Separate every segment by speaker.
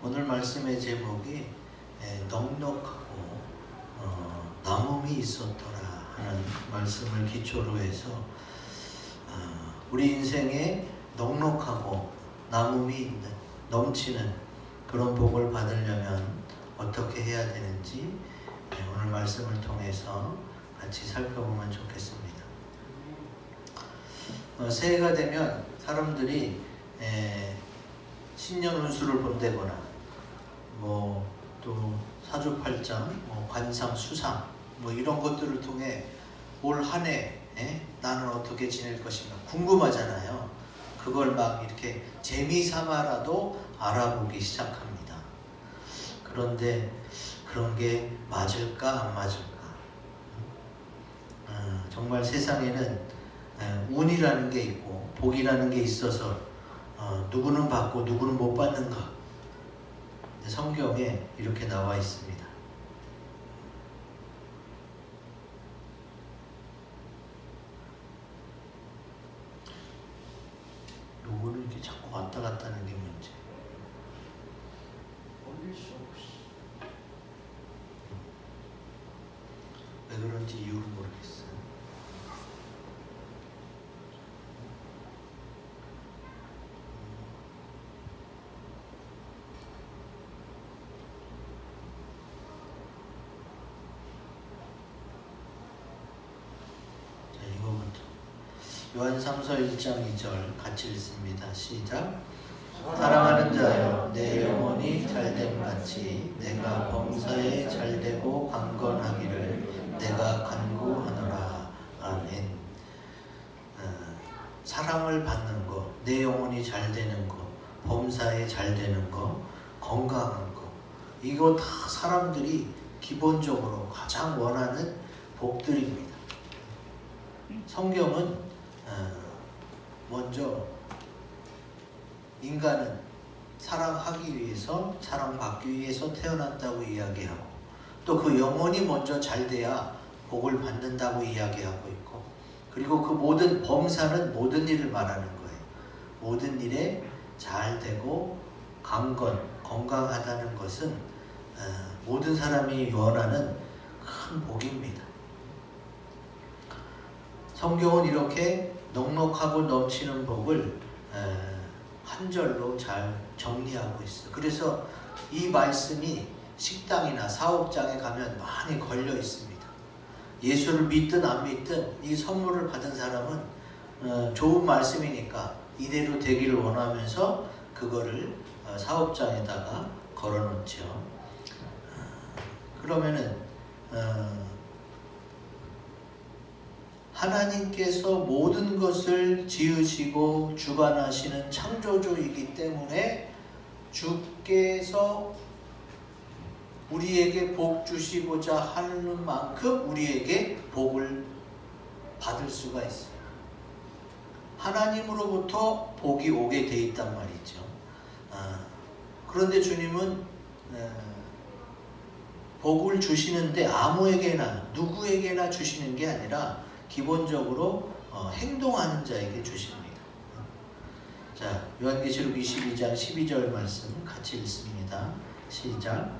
Speaker 1: 오늘 말씀의 제목이 넉넉하고 남음이 있었더라 하는 말씀을 기초로 해서 우리 인생에 넉넉하고 남음이 있는, 넘치는 그런 복을 받으려면 어떻게 해야 되는지 오늘 말씀을 통해서 같이 살펴보면 좋겠습니다. 새해가 되면 사람들이 신년 운수를 본다거나 또 사주팔장, 관상, 수상 이런 것들을 통해 올 한 해 나는 어떻게 지낼 것인가 궁금하잖아요. 그걸 막 이렇게 재미삼아라도 알아보기 시작합니다. 그런데 그런 게 맞을까 안 맞을까? 정말 세상에는 운이라는 게 있고 복이라는 게 있어서 누구는 받고 누구는 못 받는가? 성경에 이렇게 나와 있습니다. 요거는 이렇게 자꾸 왔다 갔다 하는 게 문제. 올릴 수 없이. 왜 그런지 이유를 모르겠어요. 요한 3서 1장 2절 같이 읽습니다. 시작. 사랑하는 자여, 내 영혼이 잘됨 같이 내가 범사에 잘되고 강건하기를 내가 간구하노라. 아멘. 사랑을 받는 거, 내 영혼이 잘되는 거, 범사에 잘되는 거, 건강한 거, 이거 다 사람들이 기본적으로 가장 원하는 복들입니다. 성경은 먼저 인간은 사랑하기 위해서, 사랑받기 위해서 태어났다고 이야기하고, 또 그 영혼이 먼저 잘 돼야 복을 받는다고 이야기하고 있고, 그리고 그 모든 범사는 모든 일을 말하는 거예요. 모든 일에 잘 되고 건강하다는 것은 모든 사람이 원하는 큰 복입니다. 성경은 이렇게 넉넉하고 넘치는 복을 한 절로 잘 정리하고 있어요. 그래서 이 말씀이 식당이나 사업장에 가면 많이 걸려 있습니다. 예수를 믿든 안 믿든 이 선물을 받은 사람은 좋은 말씀이니까 이대로 되기를 원하면서 그거를 사업장에다가 걸어놓죠. 그러면은 하나님께서 모든 것을 지으시고 주관하시는 창조주이기 때문에 주께서 우리에게 복 주시고자 하는 만큼 우리에게 복을 받을 수가 있어요. 하나님으로부터 복이 오게 돼 있단 말이죠. 그런데 주님은 복을 주시는데 아무에게나 누구에게나 주시는 게 아니라 기본적으로 행동하는 자에게 주십니다. 자, 요한계시록 22장 12절 말씀 같이 읽습니다. 시작.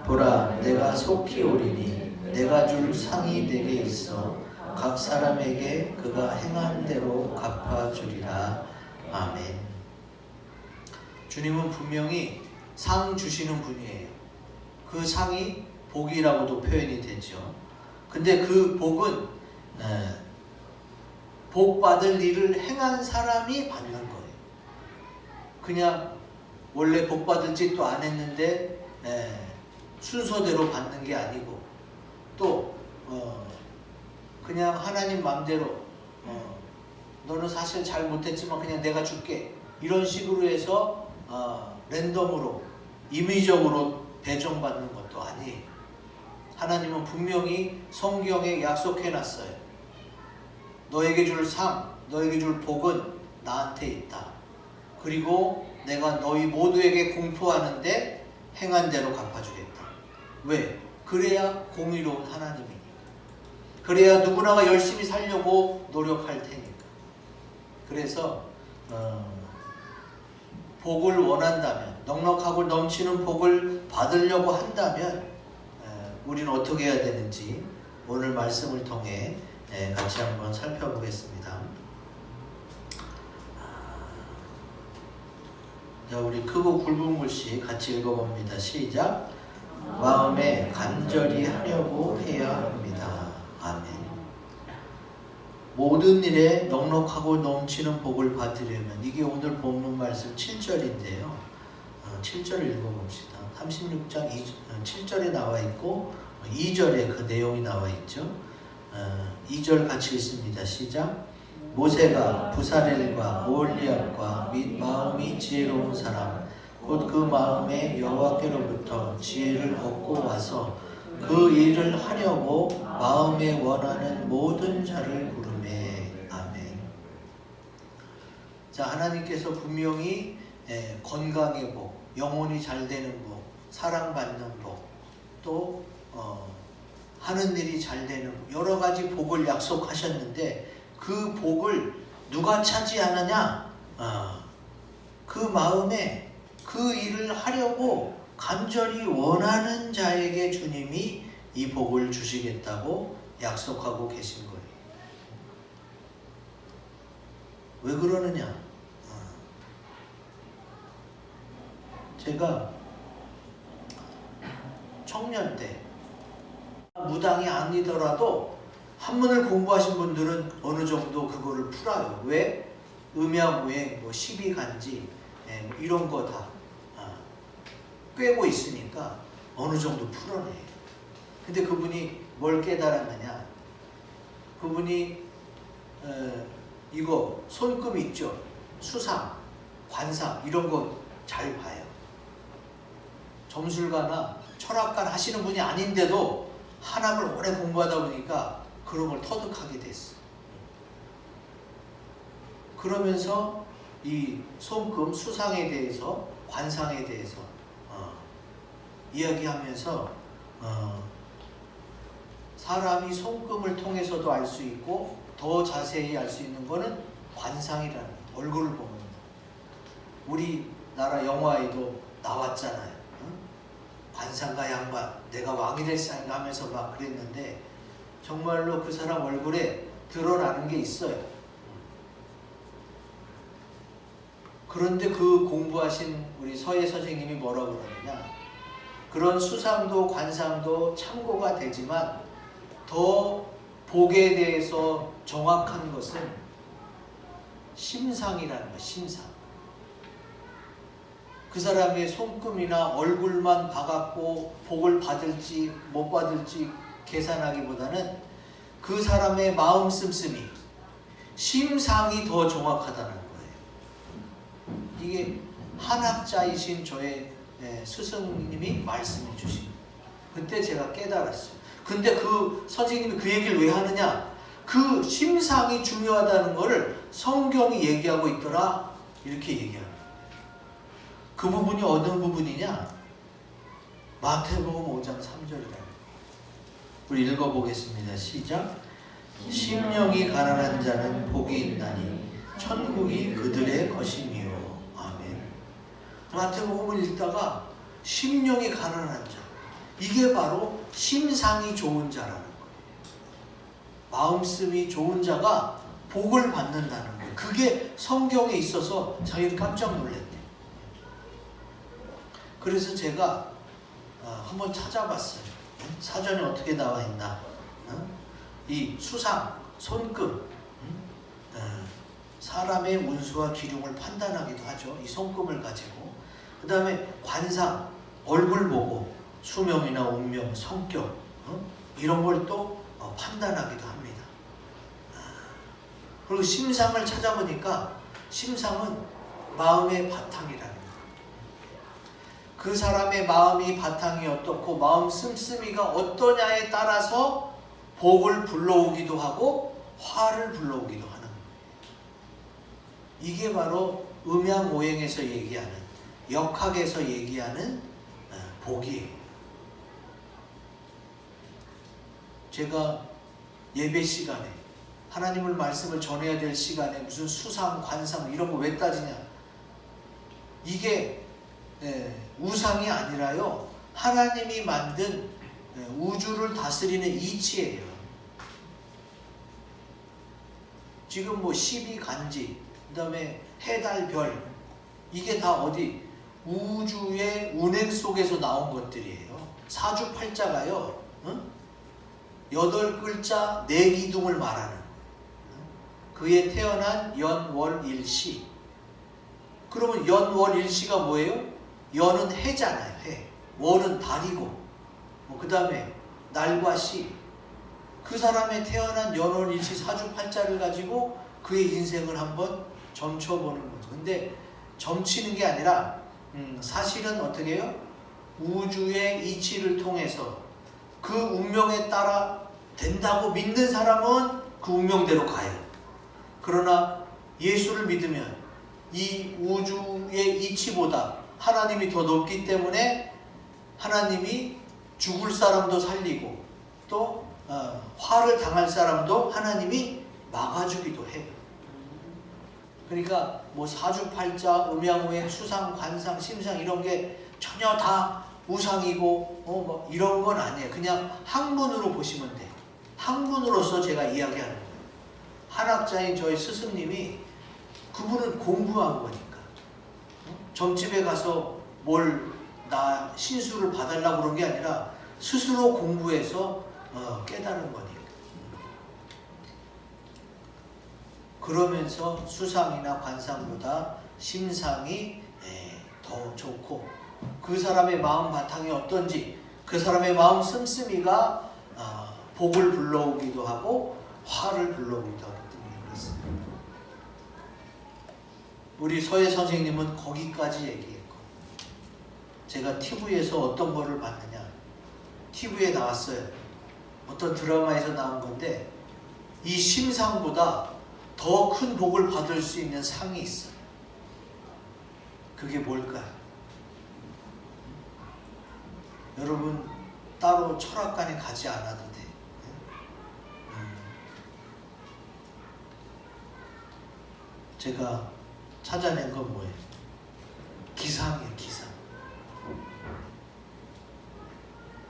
Speaker 1: 보라, 내가 속히 오리니 내가 줄 상이 내게 있어 각 사람에게 그가 행한 대로 갚아주리라. 아멘. 주님은 분명히 상 주시는 분이에요. 그 상이 복이라고도 표현이 되죠. 근데 그 복은 복 받을 일을 행한 사람이 받는 거예요. 그냥 원래 복 받을 짓도 안 했는데 순서대로 받는 게 아니고, 또 그냥 하나님 맘대로 너는 사실 잘 못했지만 그냥 내가 줄게, 이런 식으로 해서 랜덤으로 임의적으로 배정받는 것도 아니에요. 하나님은 분명히 성경에 약속해놨어요. 너에게 줄 상, 너에게 줄 복은 나한테 있다. 그리고 내가 너희 모두에게 공포하는데 행한 대로 갚아주겠다. 왜? 그래야 공의로운 하나님이니까. 그래야 누구나가 열심히 살려고 노력할 테니까. 그래서 복을 원한다면, 넉넉하고 넘치는 복을 받으려고 한다면 우리는 어떻게 해야 되는지 오늘 말씀을 통해 같이 한번 살펴보겠습니다. 자, 우리 크고 굵은 글씨 같이 읽어봅니다. 시작. 마음에 간절히 하려고 해야 합니다. 아멘. 모든 일에 넉넉하고 넘치는 복을 받으려면, 이게 오늘 본문 말씀 7절인데요. 7절을 읽어봅시다. 36장 7절에 나와 있고 2절에 그 내용이 나와 있죠. 2절 같이 읽습니다. 시작. 모세가 부사렐과 오홀리압과 및 마음이 지혜로운 사람 곧 그 마음에 여호와께로부터 지혜를 얻고 와서 그 일을 하려고 마음에 원하는 모든 자를 부르매. 아멘. 자, 하나님께서 분명히 건강의 복, 영혼이 잘 되는 복, 사랑받는 복, 또 하는 일이 잘 되는 복, 여러 가지 복을 약속하셨는데 그 복을 누가 차지하느냐? 그 마음에 그 일을 하려고 간절히 원하는 자에게 주님이 이 복을 주시겠다고 약속하고 계신 거예요. 왜 그러느냐? 제가 청년 때 무당이 아니더라도 한문을 공부하신 분들은 어느 정도 그거를 풀어요. 왜? 음양오행, 뭐 십이간지 뭐 이런 거 다 꿰고 있으니까 어느 정도 풀어내요. 근데 그분이 뭘 깨달았느냐? 그분이 이거 손금 있죠? 수상, 관상 이런 거 잘 봐요. 점술가나 철학관 하시는 분이 아닌데도 한학을 오래 공부하다 보니까 그런 걸 터득하게 됐어. 그러면서 이 손금, 수상에 대해서, 관상에 대해서 이야기하면서 사람이 손금을 통해서도 알 수 있고 더 자세히 알 수 있는 거는 관상이라는 얼굴을 보면 우리나라 영화에도 나왔잖아요. 관상가 양반, 내가 왕이 될 상인가 하면서 막 그랬는데 정말로 그 사람 얼굴에 드러나는 게 있어요. 그런데 그 공부하신 우리 서예 선생님이 뭐라고 그러느냐? 그런 수상도 관상도 참고가 되지만 더 복에 대해서 정확한 것은 심상이라는 거예요. 심상. 그 사람의 손금이나 얼굴만 봐갖고 복을 받을지 못 받을지 계산하기보다는 그 사람의 마음 씀씀이, 심상이 더 정확하다는 거예요. 이게 한학자이신 저의 스승님이 말씀해 주신 거예요. 그때 제가 깨달았어요. 근데 그 선생님이 그 얘기를 왜 하느냐? 그 심상이 중요하다는 것을 성경이 얘기하고 있더라. 이렇게 얘기합니다. 그 부분이 어느 부분이냐? 마태복음 5장 3절이라는. 우리 읽어보겠습니다. 시작. 심령이 가난한 자는 복이 있나니 천국이 그들의 것이니요. 아멘. 마태복음을 읽다가 심령이 가난한 자, 이게 바로 심상이 좋은 자라는 거예요. 마음씀이 좋은 자가 복을 받는다는 거예요. 그게 성경에 있어서 자기는 깜짝 놀랐대요. 그래서 제가 한번 찾아봤어요. 사전에 어떻게 나와 있나? 이 수상, 손금, 사람의 운수와 기륭을 판단하기도 하죠. 이 손금을 가지고. 그 다음에 관상, 얼굴 보고 수명이나 운명, 성격 이런 걸 또 판단하기도 합니다. 그리고 심상을 찾아보니까 심상은 마음의 바탕이라는 거예요. 그 사람의 마음이 바탕이 어떻고 마음 씀씀이가 어떠냐에 따라서 복을 불러오기도 하고 화를 불러오기도 하는 거예요. 이게 바로 음양오행에서 얘기하는, 역학에서 얘기하는 복이에요. 제가 예배 시간에 하나님을 말씀을 전해야 될 시간에 무슨 수상, 관상 이런 거 왜 따지냐? 이게 우상이 아니라요, 하나님이 만든 우주를 다스리는 이치예요. 지금 뭐 12간지, 그 다음에 해, 달, 별, 이게 다 어디 우주의 운행 속에서 나온 것들이에요. 사주팔자가요, 8글자 4기둥을 말하는 거예요. 그에 태어난 연, 월, 일시. 그러면 연, 월, 일시가 뭐예요? 연은 해잖아요. 해. 월은 달이고, 그 다음에 날과 시. 그 사람의 태어난 연, 월, 일시 사주팔자를 가지고 그의 인생을 한번 점쳐보는 거죠. 근데 점치는 게 아니라 사실은 어떻게 해요? 우주의 이치를 통해서 그 운명에 따라 된다고 믿는 사람은 그 운명대로 가요. 그러나 예수를 믿으면 이 우주의 이치보다 하나님이 더 높기 때문에 하나님이 죽을 사람도 살리고 또 화를 당할 사람도 하나님이 막아주기도 해요. 그러니까 뭐 사주팔자, 음양오행, 수상, 관상, 심상 이런 게 전혀 다 우상이고 뭐 이런 건 아니에요. 그냥 학문으로 보시면 돼요. 학문으로서 제가 이야기하는 거예요. 한학자인 저희 스승님이, 그분은 공부한 거니까 점집에 가서 나 신수를 봐달라고 그런 게 아니라 스스로 공부해서 깨달은 거니까. 그러면서 수상이나 관상보다 심상이 더 좋고, 그 사람의 마음 바탕이 어떤지, 그 사람의 마음 씀씀이가 복을 불러오기도 하고 화를 불러오기도 하기 때문에 그렇습니다. 우리 서예 선생님은 거기까지 얘기했고, 제가 TV에서 어떤 거를 봤느냐, TV에 나왔어요. 어떤 드라마에서 나온 건데, 이 심상보다 더 큰 복을 받을 수 있는 상이 있어요. 그게 뭘까요? 여러분 따로 철학관에 가지 않아도 돼. 제가 찾아낸 건 뭐예요? 기상이에요. 기상.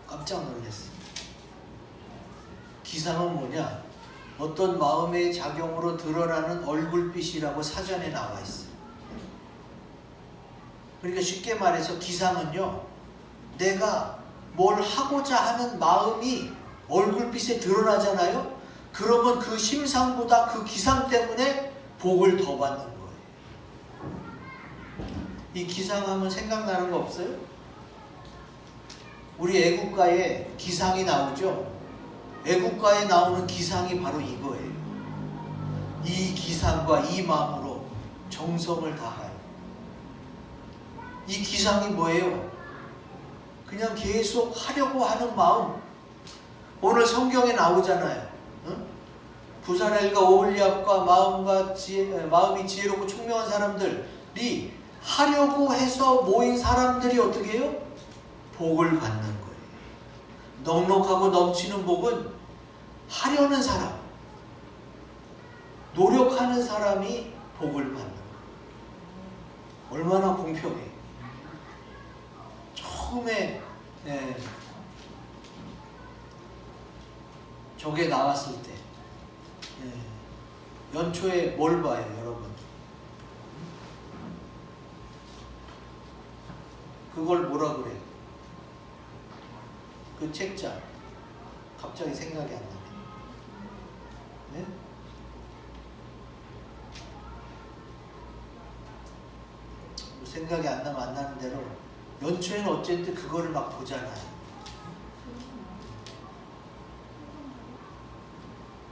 Speaker 1: 깜짝 놀랐어요. 기상은 뭐냐? 어떤 마음의 작용으로 드러나는 얼굴빛이라고 사전에 나와 있어요. 그러니까 쉽게 말해서 기상은요, 내가 뭘 하고자 하는 마음이 얼굴빛에 드러나잖아요. 그러면 그 심상보다 그 기상 때문에 복을 더 받는 거예요. 이 기상하면 생각나는 거 없어요? 우리 애국가에 기상이 나오죠? 애국가에 나오는 기상이 바로 이거예요. 이 기상과 이 마음으로 정성을 다하여. 이 기상이 뭐예요? 그냥 계속 하려고 하는 마음. 오늘 성경에 나오잖아요. 응? 부사렐과 오홀리압과 마음이 지혜롭고 총명한 사람들이 하려고 해서 모인 사람들이 어떻게 해요? 복을 받는 거예요. 넉넉하고 넘치는 복은 하려는 사람, 노력하는 사람이 복을 받는 거예요. 얼마나 공평해요. 처음에 저게 나왔을 때 연초에 뭘 봐요, 여러분? 그걸 뭐라 그래요? 그 책자 갑자기 생각이 안 나네. 네? 생각이 안 나면 안 나는 대로 연초에는 어쨌든 그거를 막 보잖아요.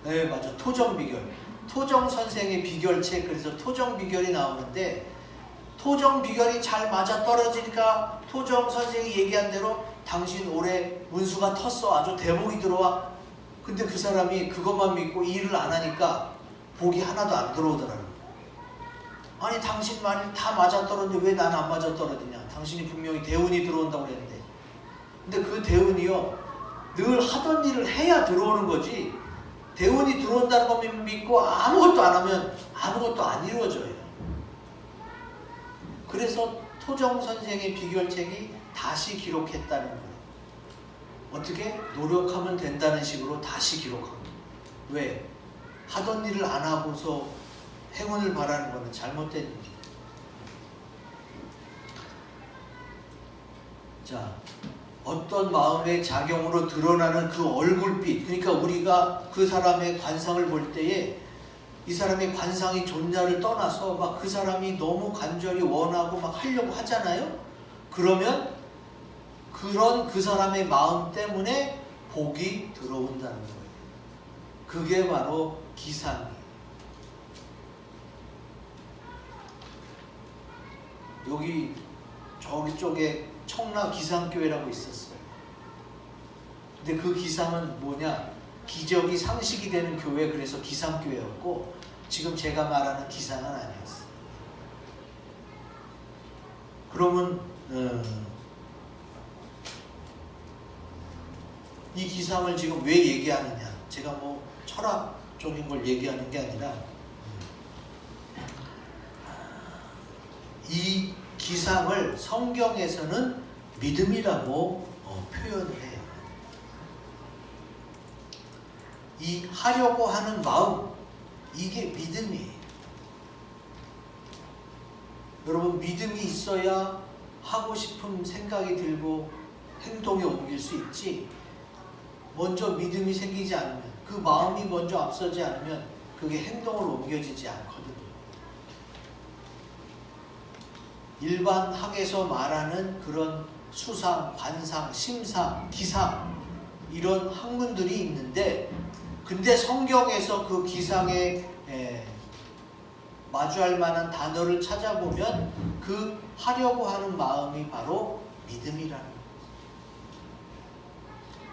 Speaker 1: 네, 맞아. 토정비결. 토정 선생의 비결책, 그래서 토정비결이 나오는데, 토정비결이 잘 맞아 떨어지니까 토정 선생이 얘기한 대로 당신 올해 운수가 텄어. 아주 대복이 들어와. 근데 그 사람이 그것만 믿고 일을 안 하니까 복이 하나도 안 들어오더라고요. 아니 당신 말이 다 맞아 떨어지는데 왜 난 안 맞아 떨어지냐. 당신이 분명히 대운이 들어온다고 그랬는데. 근데 그 대운이요, 늘 하던 일을 해야 들어오는 거지, 대운이 들어온다는 것만 믿고 아무것도 안 하면 아무것도 안 이루어져요. 그래서 토정 선생의 비결책이 다시 기록했다는 거예요. 어떻게? 노력하면 된다는 식으로 다시 기록합니다. 왜? 하던 일을 안 하고서 행운을 바라는 것은 잘못된 일입니다. 자, 어떤 마음의 작용으로 드러나는 그 얼굴빛, 그러니까 우리가 그 사람의 관상을 볼 때에 이 사람의 관상이 좋냐를 떠나서 막 그 사람이 너무 간절히 원하고 막 하려고 하잖아요. 그러면 그런 그 사람의 마음 때문에 복이 들어온다는 거예요. 그게 바로 기상이에요. 여기 저기 쪽에 청라 기상교회라고 있었어요. 근데 그 기상은 뭐냐? 기적이 상식이 되는 교회, 그래서 기상교회였고, 지금 제가 말하는 기상은 아니었어요. 그러면 이 기상을 지금 왜 얘기하느냐? 제가 뭐 철학적인 걸 얘기하는 게 아니라 이 기상을 성경에서는 믿음이라고 표현을 해요. 이 하려고 하는 마음, 이게 믿음이에요. 여러분, 믿음이 있어야 하고 싶은 생각이 들고 행동에 옮길 수 있지, 먼저 믿음이 생기지 않으면, 그 마음이 먼저 앞서지 않으면 그게 행동으로 옮겨지지 않거든요. 일반 학에서 말하는 그런 수상, 관상, 심상, 기상, 이런 학문들이 있는데, 근데 성경에서 그 기상에 마주할 만한 단어를 찾아보면 그 하려고 하는 마음이 바로 믿음이라는 거예요.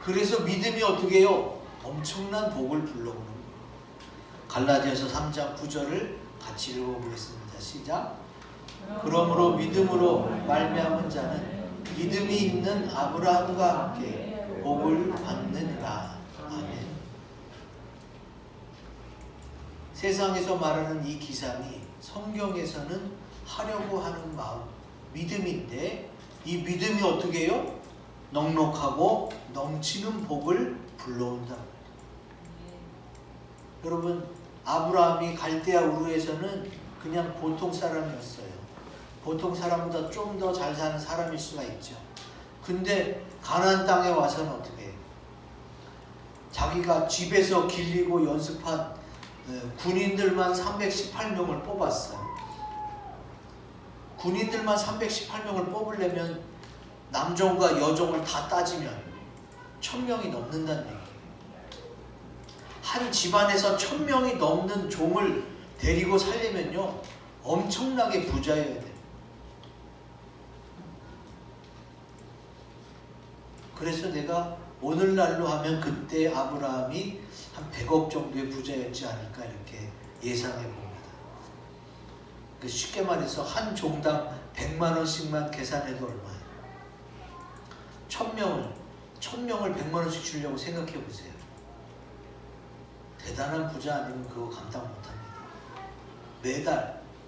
Speaker 1: 그래서 믿음이 어떻게 해요? 엄청난 복을 불러오는 거예요. 갈라디아서 3장 9절을 같이 읽어보겠습니다. 시작. 그러므로 믿음으로 말미암은 자는 믿음이 있는 아브라함과 함께 복을 받느니라. 아멘. 세상에서 말하는 이 기상이 성경에서는 하려고 하는 마음, 믿음인데, 이 믿음이 어떻게 해요? 넉넉하고 넘치는 복을 불러온다. 여러분, 아브라함이 갈대아 우르에서는 그냥 보통 사람이었어요. 보통 사람보다 좀 더 잘 사는 사람일 수가 있죠. 근데 가나안 땅에 와서는 어떻게 해요? 자기가 집에서 길리고 연습한 군인들만 318명을 뽑았어요. 군인들만 318명을 뽑으려면 남종과 여종을 다 따지면 1000명이 넘는다는 얘기예요. 한 집안에서 1000명이 넘는 종을 데리고 살려면요, 엄청나게 부자여야 돼요. 그래서 내가 오늘날로 하면 그때 아브라함이 한 100억 정도의 부자였지 않을까 이렇게 예상해 봅니다. 쉽게 말해서 한 종당 100만 원씩만 계산해도 얼마예요? 1000명을 100만 원씩 주려고 생각해 보세요. 대단한 부자 아니면 그거 감당 못합니다.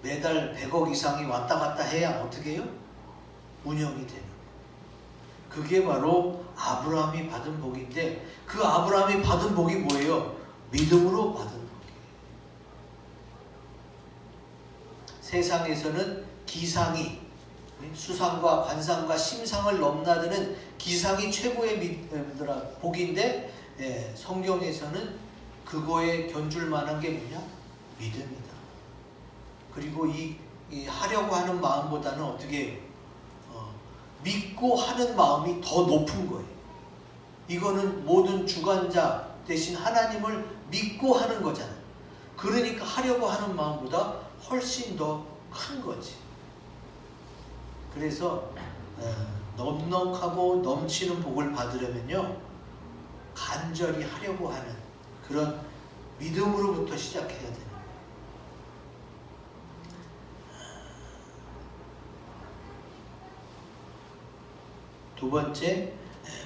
Speaker 1: 매달 100억 이상이 왔다 갔다 해야 어떻게 해요? 운영이 되는. 그게 바로 아브라함이 받은 복인데, 그 아브라함이 받은 복이 뭐예요? 믿음으로 받은 복이에요. 세상에서는 기상이, 수상과 관상과 심상을 넘나드는 기상이 최고의 복인데, 성경에서는 그거에 견줄 만한 게 뭐냐? 믿음이다. 그리고 이 하려고 하는 마음보다는 어떻게 해요? 믿고 하는 마음이 더 높은 거예요. 이거는 모든 주관자 대신 하나님을 믿고 하는 거잖아요. 그러니까 하려고 하는 마음보다 훨씬 더 큰 거지. 그래서 넉넉하고 넘치는 복을 받으려면요, 간절히 하려고 하는 그런 믿음으로부터 시작해야 되는 거예요. 두 번째,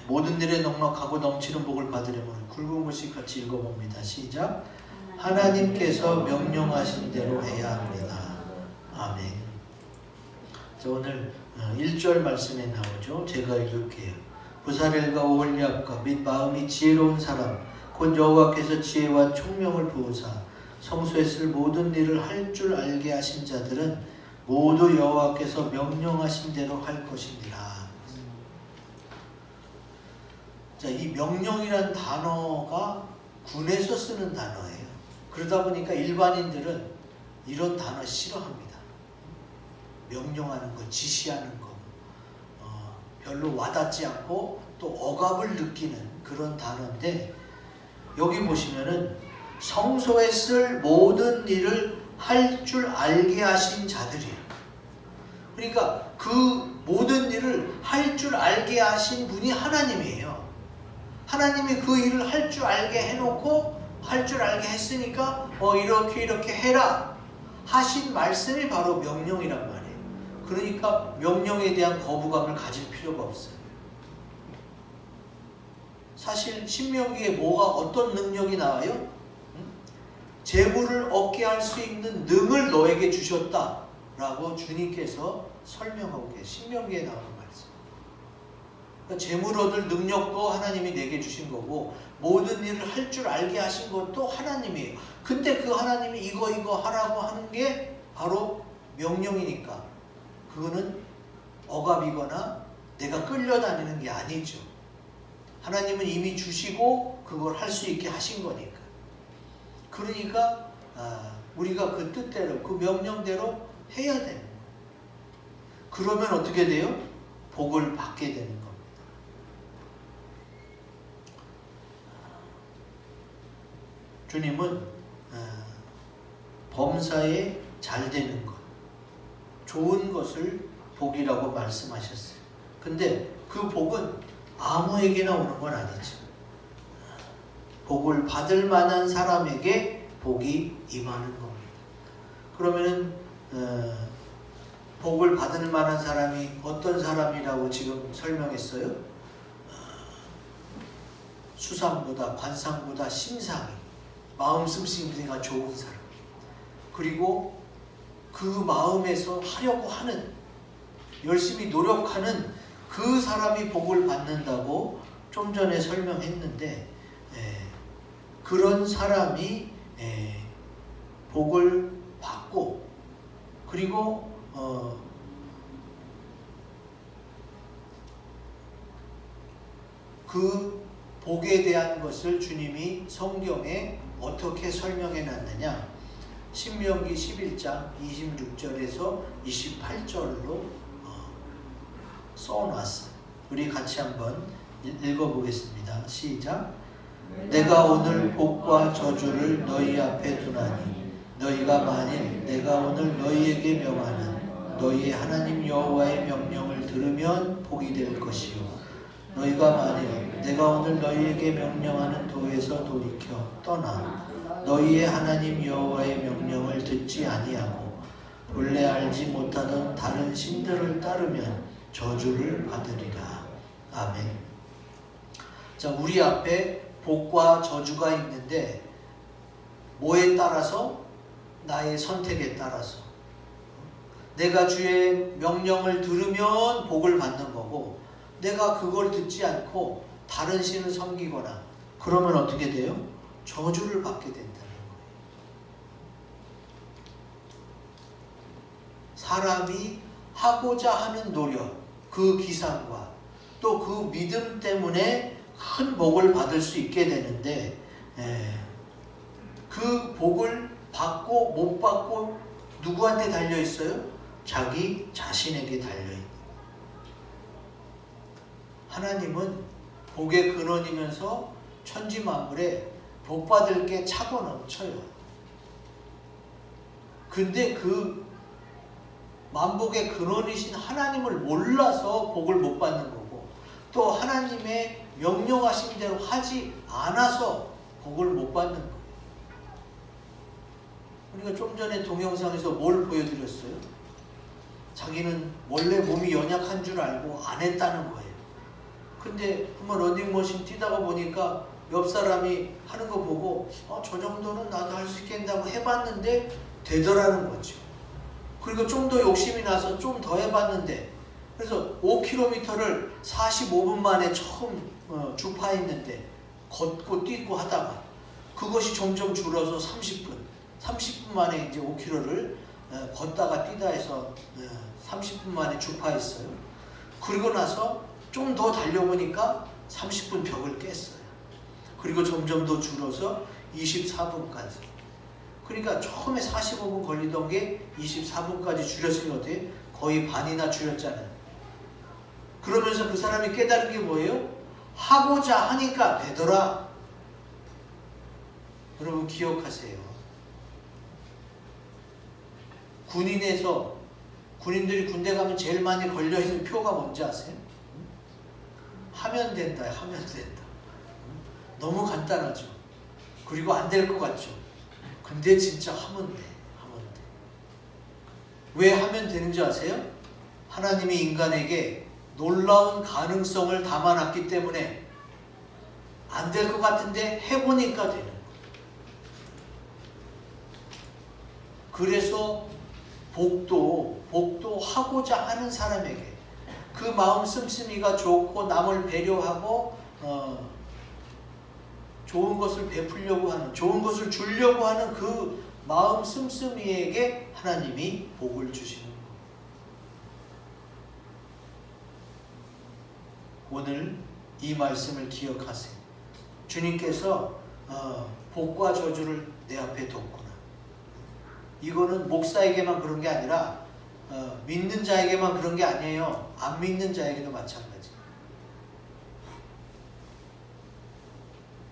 Speaker 1: 모든 일에 넉넉하고 넘치는 복을 받으려면 굵은 글씨 같이 읽어봅니다. 시작. 하나님께서 명령하신 대로 해야 합니다. 아멘. 오늘 1절 말씀에 나오죠. 제가 읽을게요. 부사렐과 오홀리압과 및 마음이 지혜로운 사람 곧 여호와께서 지혜와 총명을 부으사 성소에 쓸 모든 일을 할 줄 알게 하신 자들은 모두 여호와께서 명령하신 대로 할 것이니라. 자, 이 명령이란 단어가 군에서 쓰는 단어예요. 그러다 보니까 일반인들은 이런 단어 싫어합니다. 명령하는 거, 지시하는 거 별로 와닿지 않고 또 억압을 느끼는 그런 단어인데, 여기 보시면은 성소에 쓸 모든 일을 할 줄 알게 하신 자들이에요. 그러니까 그 모든 일을 할 줄 알게 하신 분이 하나님이에요. 하나님이 그 일을 할 줄 알게 해놓고 할 줄 알게 했으니까 이렇게 해라 하신 말씀이 바로 명령이란 말이에요. 그러니까 명령에 대한 거부감을 가질 필요가 없어요. 사실 신명기에 어떤 능력이 나와요? 재물을 얻게 할 수 있는 능을 너에게 주셨다라고 주님께서 설명하고 계세요. 신명기에 나오는 말씀. 그러니까 재물 얻을 능력도 하나님이 내게 주신 거고 모든 일을 할 줄 알게 하신 것도 하나님이에요. 근데 그 하나님이 이거 하라고 하는 게 바로 명령이니까 그거는 억압이거나 내가 끌려다니는 게 아니죠. 하나님은 이미 주시고 그걸 할 수 있게 하신 거니까. 그러니까 우리가 그 뜻대로 그 명령대로 해야 되는 거예요. 그러면 어떻게 돼요? 복을 받게 되는 겁니다. 주님은 범사에 잘 되는 것, 좋은 것을 복이라고 말씀하셨어요. 근데 그 복은 아무에게나 오는 건 아니죠. 복을 받을 만한 사람에게 복이 임하는 겁니다. 그러면은 복을 받을 만한 사람이 어떤 사람이라고 지금 설명했어요? 수상보다 관상보다 심상이 마음 씀씀이가 좋은 사람, 그리고 그 마음에서 하려고 하는 열심히 노력하는 그 사람이 복을 받는다고 좀 전에 설명했는데, 그런 사람이 복을 받고 그리고 그 복에 대한 것을 주님이 성경에 어떻게 설명해 놨느냐, 신명기 11장 26절에서 28절로 써놨어요. 우리 같이 한번 읽어보겠습니다. 시작. 내가 오늘 복과 저주를 너희 앞에 두나니 너희가 만일 내가 오늘 너희에게 명하는 너희의 하나님 여호와의 명령을 들으면 복이 될 것이요, 너희가 만일 내가 오늘 너희에게 명령하는 도에서 돌이켜 떠나 너희의 하나님 여호와의 명령을 듣지 아니하고 본래 알지 못하던 다른 신들을 따르면 저주를 받으리라. 아멘. 자, 우리 앞에 복과 저주가 있는데 뭐에 따라서? 나의 선택에 따라서. 내가 주의 명령을 들으면 복을 받는 거고, 내가 그걸 듣지 않고 다른 신을 섬기거나 그러면 어떻게 돼요? 저주를 받게 된다는 거예요. 사람이 하고자 하는 노력, 그 기상과 또 그 믿음 때문에 큰 복을 받을 수 있게 되는데, 그 복을 받고 못 받고 누구한테 달려 있어요? 자기 자신에게 달려 있는. 하나님은 복의 근원이면서 천지 만물에 복 받을 게 차고 넘쳐요. 근데 그 만복의 근원이신 하나님을 몰라서 복을 못 받는 거고, 또 하나님의 명령하신 대로 하지 않아서 복을 못 받는 거예요. 우리가 좀 전에 동영상에서 뭘 보여드렸어요? 자기는 원래 몸이 연약한 줄 알고 안 했다는 거예요. 근데 한번 러닝머신 뛰다가 보니까 옆 사람이 하는 거 보고 저 정도는 나도 할 수 있겠다고 해봤는데 되더라는 거죠. 그리고 좀 더 욕심이 나서 좀 더 해봤는데, 그래서 5km를 45분 만에 처음 주파했는데 걷고 뛰고 하다가 그것이 점점 줄어서 30분 만에 이제 5km를 걷다가 뛰다 해서 30분 만에 주파했어요. 그리고 나서 좀 더 달려보니까 30분 벽을 깼어요. 그리고 점점 더 줄어서 24분까지. 그러니까 처음에 45분 걸리던 게 24분까지 줄였으니 어때요? 거의 반이나 줄였잖아요. 그러면서 그 사람이 깨달은 게 뭐예요? 하고자 하니까 되더라. 여러분 기억하세요. 군인들이 군대 가면 제일 많이 걸려있는 표가 뭔지 아세요? 하면 된다, 하면 된다. 너무 간단하죠. 그리고 안 될 것 같죠. 근데 진짜 하면 돼, 하면 돼. 왜 하면 되는지 아세요? 하나님이 인간에게 놀라운 가능성을 담아놨기 때문에 안 될 것 같은데 해보니까 되는 거예요. 그래서 복도 하고자 하는 사람에게 그 마음 씀씀이가 좋고 남을 배려하고 좋은 것을 베풀려고 하는, 좋은 것을 주려고 하는 그 마음 씀씀이에게 하나님이 복을 주시는 거예요. 오늘 이 말씀을 기억하세요. 주님께서 복과 저주를 내 앞에 뒀구나. 이거는 목사에게만 그런 게 아니라 믿는 자에게만 그런 게 아니에요. 안 믿는 자에게도 마찬가지.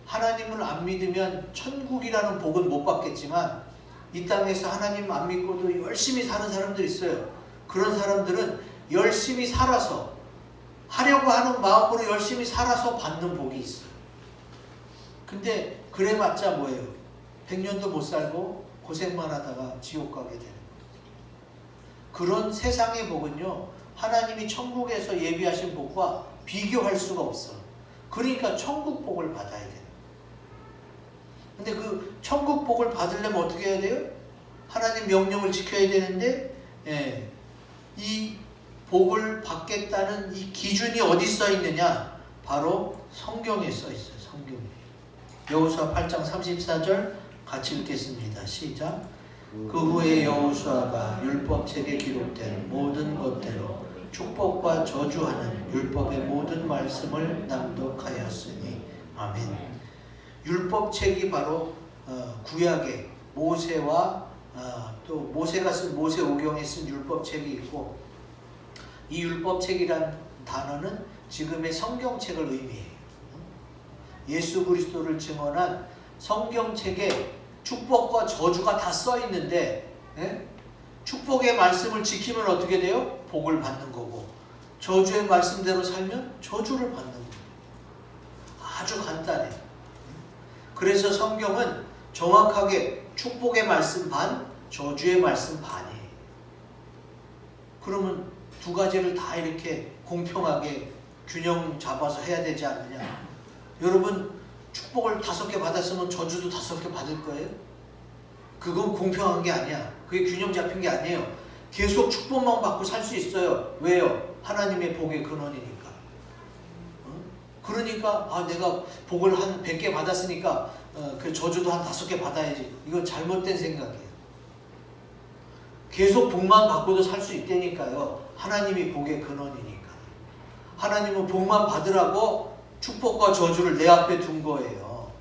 Speaker 1: 하나님을 안 믿으면 천국이라는 복은 못 받겠지만 이 땅에서 하나님 안 믿고도 열심히 사는 사람들이 있어요. 그런 사람들은 열심히 살아서 하려고 하는 마음으로 열심히 살아서 받는 복이 있어요. 근데 그래봤자 뭐예요? 100년도 못 살고 고생만 하다가 지옥 가게 되는 거예요. 그런 세상의 복은요, 하나님이 천국에서 예비하신 복과 비교할 수가 없어. 그러니까 천국 복을 받아야 돼요. 근데 그 천국 복을 받으려면 어떻게 해야 돼요? 하나님 명령을 지켜야 되는데, 이 복을 받겠다는 이 기준이 어디 써 있느냐? 바로 성경에 써 있어요. 성경에. 여호수아 8장 34절 같이 읽겠습니다. 시작. 그 후에 여호수아가 율법책에 기록된 모든 것대로 축복과 저주하는 율법의 모든 말씀을 낭독하였으니. 아멘. 율법책이 바로 구약의 모세와 또 모세가 쓴 모세오경에 쓴 율법책이 있고, 이 율법책이란 단어는 지금의 성경책을 의미해요. 예수 그리스도를 증언한 성경책에 축복과 저주가 다 써 있는데, 축복의 말씀을 지키면 어떻게 돼요? 복을 받는 거고, 저주의 말씀대로 살면 저주를 받는 거예요. 아주 간단해. 그래서 성경은 정확하게 축복의 말씀 반, 저주의 말씀 반이에요. 그러면 두 가지를 다 이렇게 공평하게 균형 잡아서 해야 되지 않느냐? 여러분, 축복을 5개 받았으면 저주도 5개 받을 거예요? 그건 공평한 게 아니야. 그게 균형 잡힌 게 아니에요. 계속 축복만 받고 살 수 있어요. 왜요? 하나님의 복의 근원이니까. 그러니까 내가 복을 한 100개 받았으니까 그 저주도 한 5개 받아야지. 이건 잘못된 생각이에요. 계속 복만 받고도 살 수 있다니까요. 하나님이 복의 근원이니까. 하나님은 복만 받으라고 축복과 저주를 내 앞에 둔 거예요.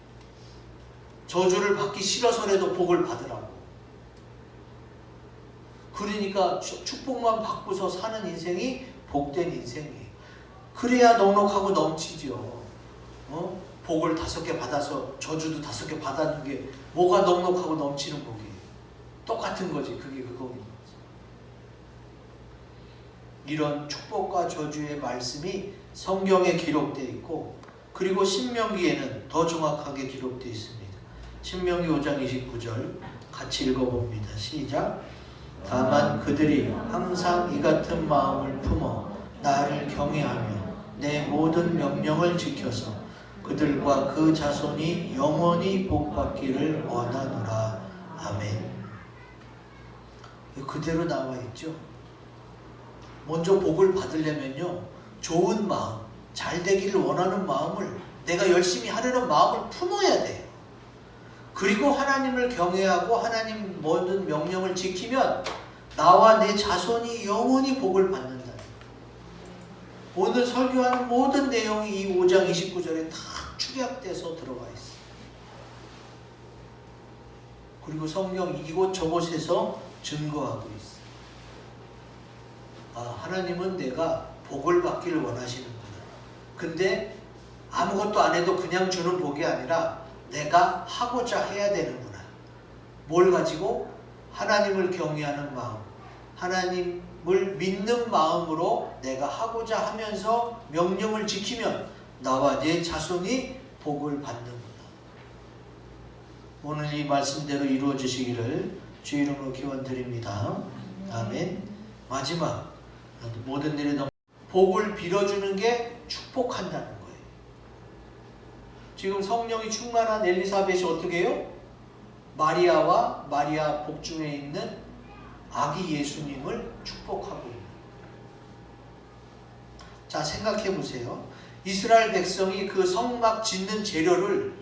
Speaker 1: 저주를 받기 싫어서라도 복을 받으라고. 그러니까 축복만 받고서 사는 인생이 복된 인생이에요. 그래야 넉넉하고 넘치죠. 복을 5개 받아서 저주도 5개 받았는 게 뭐가 넉넉하고 넘치는 복이에요. 똑같은 거지. 그게 그거입니다. 이런 축복과 저주의 말씀이 성경에 기록되어 있고, 그리고 신명기에는 더 정확하게 기록되어 있습니다. 신명기 5장 29절 같이 읽어봅니다. 시작. 다만 그들이 항상 이 같은 마음을 품어 나를 경외하며 내 모든 명령을 지켜서 그들과 그 자손이 영원히 복받기를 원하노라. 아멘. 그대로 나와 있죠. 먼저 복을 받으려면요, 좋은 마음, 잘 되기를 원하는 마음을, 내가 열심히 하려는 마음을 품어야 돼요. 그리고 하나님을 경외하고 하나님 모든 명령을 지키면 나와 내 자손이 영원히 복을 받는다. 오늘 설교하는 모든 내용이 이 5장 29절에 다 축약돼서 들어가 있어요. 그리고 성경 이곳저곳에서 증거하고 있어요. 아, 하나님은 내가 복을 받기를 원하시는구나. 근데 아무것도 안 해도 그냥 주는 복이 아니라 내가 하고자 해야 되는구나. 뭘 가지고? 하나님을 경외하는 마음, 하나님을 믿는 마음으로 내가 하고자 하면서 명령을 지키면 나와 내 자손이 복을 받는구나. 오늘 이 말씀대로 이루어지시기를 주 이름으로 기원드립니다. 아멘. 마지막, 모든 일에 복을 빌어주는 게 축복한다는 거예요. 지금 성령이 충만한 엘리사벳이 어떻게 해요? 마리아와 마리아 복중에 있는 아기 예수님을 축복하고 있는. 자, 생각해 보세요. 이스라엘 백성이 그 성막 짓는 재료를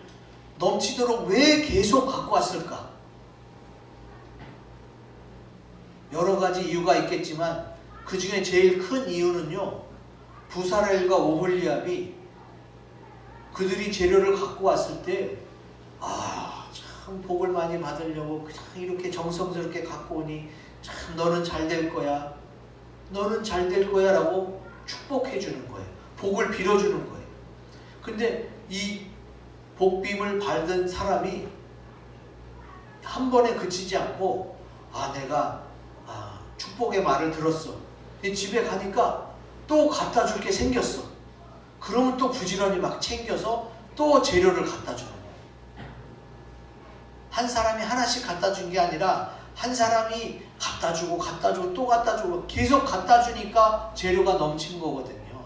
Speaker 1: 넘치도록 왜 계속 갖고 왔을까? 여러 가지 이유가 있겠지만 그 중에 제일 큰 이유는요, 부사렐과 오홀리압이 그들이 재료를 갖고 왔을 때, 참 복을 많이 받으려고 그냥 이렇게 정성스럽게 갖고 오니 참 너는 잘 될 거야, 너는 잘 될 거야 라고 축복해 주는 거예요. 복을 빌어주는 거예요. 근데 이 복빔을 받은 사람이 한 번에 그치지 않고, 내가 축복의 말을 들었어. 집에 가니까 또 갖다 줄 게 생겼어. 그러면 또 부지런히 막 챙겨서 또 재료를 갖다 주는 거예요. 한 사람이 하나씩 갖다 준 게 아니라 한 사람이 갖다 주고 또 갖다 주고 계속 갖다 주니까 재료가 넘친 거거든요.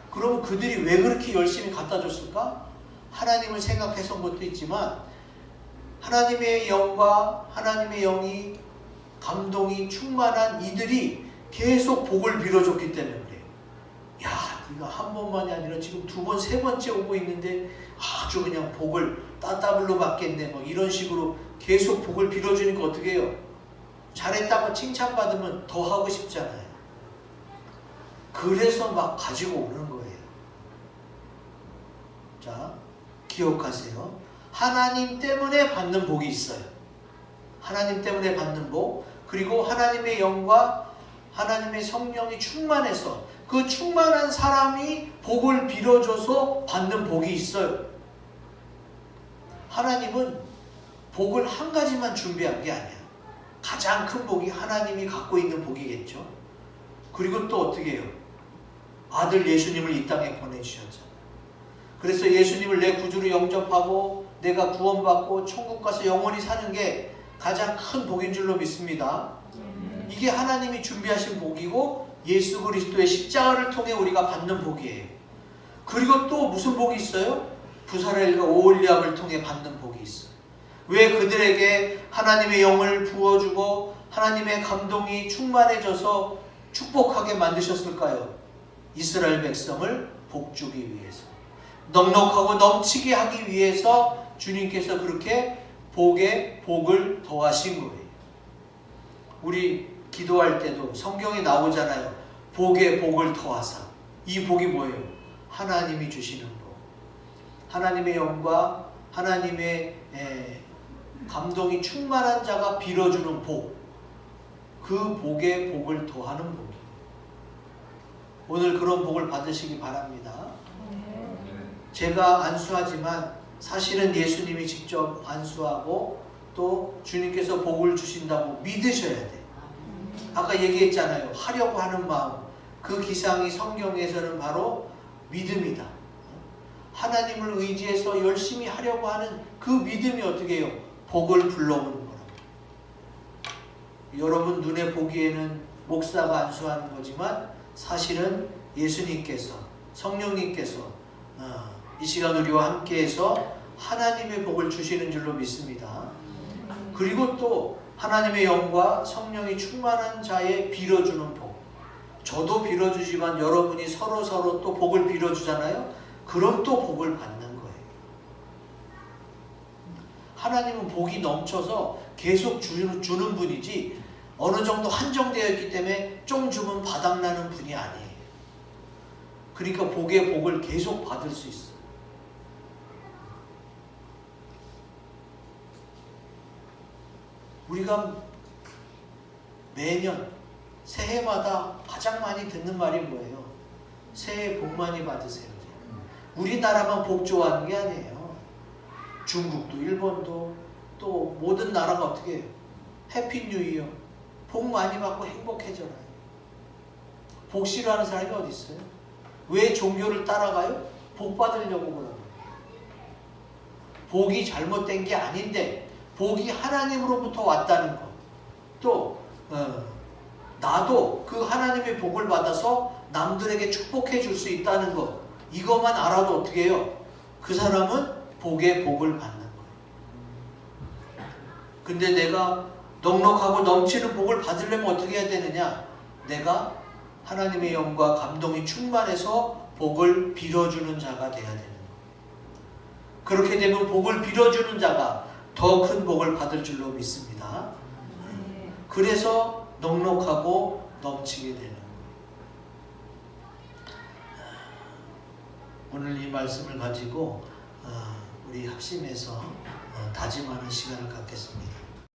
Speaker 1: 그러면 그들이 왜 그렇게 열심히 갖다 줬을까? 하나님을 생각해서인 것도 있지만 하나님의 영과 하나님의 영이 감동이 충만한 이들이 계속 복을 빌어줬기 때문에 그래요. 야, 네가 한 번만이 아니라 지금 두 번, 세 번째 오고 있는데 아주 그냥 복을 따따블로 받겠네. 뭐 이런 식으로 계속 복을 빌어주니까 어떻게 해요? 잘했다고 칭찬받으면 더 하고 싶잖아요. 그래서 막 가지고 오는 거예요. 자, 기억하세요. 하나님 때문에 받는 복이 있어요. 하나님 때문에 받는 복, 그리고 하나님의 영과 하나님의 성령이 충만해서 그 충만한 사람이 복을 빌어줘서 받는 복이 있어요. 하나님은 복을 한 가지만 준비한 게 아니야. 가장 큰 복이 하나님이 갖고 있는 복이겠죠. 그리고 또 어떻게 해요? 아들 예수님을 이 땅에 보내주셨잖아요. 그래서 예수님을 내 구주로 영접하고 내가 구원받고 천국 가서 영원히 사는 게 가장 큰 복인 줄로 믿습니다. 이게 하나님이 준비하신 복이고 예수 그리스도의 십자가를 통해 우리가 받는 복이에요. 그리고 또 무슨 복이 있어요? 부사렐과 오홀리압을 통해 받는 복이 있어요. 왜 그들에게 하나님의 영을 부어주고 하나님의 감동이 충만해져서 축복하게 만드셨을까요? 이스라엘 백성을 복주기 위해서, 넉넉하고 넘치게 하기 위해서 주님께서 그렇게 복에 복을 더하신 거예요. 우리 기도할 때도 성경에 나오잖아요. 복에 복을 더하사. 이 복이 뭐예요? 하나님이 주시는 복. 하나님의 영과 하나님의 감동이 충만한 자가 빌어주는 복. 그 복에 복을 더하는 복이에요. 오늘 그런 복을 받으시기 바랍니다. 제가 안수하지만 사실은 예수님이 직접 안수하고 또 주님께서 복을 주신다고 믿으셔야 돼요. 아까 얘기했잖아요. 하려고 하는 마음. 그 기상이 성경에서는 바로 믿음이다. 하나님을 의지해서 열심히 하려고 하는 그 믿음이 어떻게 해요? 복을 불러오는 거라고. 여러분 눈에 보기에는 목사가 안수하는 거지만 사실은 예수님께서, 성령님께서 이 시간 우리와 함께해서 하나님의 복을 주시는 줄로 믿습니다. 그리고 또 하나님의 영과 성령이 충만한 자에 빌어주는 복. 저도 빌어주지만 여러분이 서로 또 복을 빌어주잖아요. 그럼 또 복을 받는 거예요. 하나님은 복이 넘쳐서 계속 주는 분이지 어느 정도 한정되어 있기 때문에 좀 주면 바닥나는 분이 아니에요. 그러니까 복의 복을 계속 받을 수 있어요. 우리가 매년 새해마다 가장 많이 듣는 말이 뭐예요? 새해 복 많이 받으세요. 우리나라만 복 좋아하는 게 아니에요. 중국도 일본도 또 모든 나라가 어떻게 해요? 해피 뉴 이어. 복 많이 받고 행복해져라요. 복 싫어하는 사람이 어디 있어요? 왜 종교를 따라가요? 복 받으려고 그러는 거예요. 복이 잘못된 게 아닌데 복이 하나님으로부터 왔다는 것. 또 나도 그 하나님의 복을 받아서 남들에게 축복해 줄 수 있다는 것. 이것만 알아도 어떻게 해요? 그 사람은 복의 복을 받는 거예요. 근데 내가 넉넉하고 넘치는 복을 받으려면 어떻게 해야 되느냐? 내가 하나님의 영과 감동이 충만해서 복을 빌어주는 자가 돼야 되는 거예요. 그렇게 되면 복을 빌어주는 자가 더 큰 복을 받을 줄로 믿습니다. 그래서 넉넉하고 넘치게 되는 거예요. 오늘 이 말씀을 가지고 우리 합심해서 다짐하는 시간을 갖겠습니다.